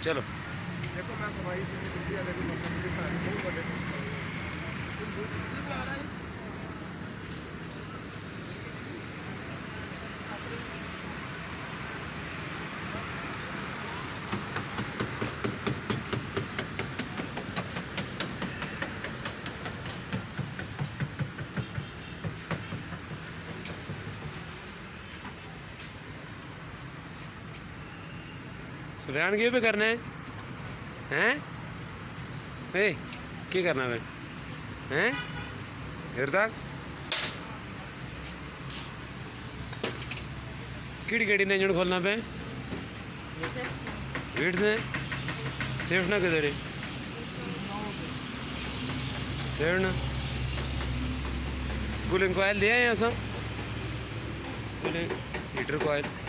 चलो देखो मैं सफाई से जल्दी आ देखो मसले दिखा रही हूं बड़े तुम वीडियो बना रहा है सुफियान के पे करना है हैं ए की करना है हैं फिर तक किड़ी किड़ी ने इंजन खोलना पे वीट से सेफ ना किधर है सेफ ना कूलिंग कोयल दिया है यहाँ सब कूलिंग हीटर कोयल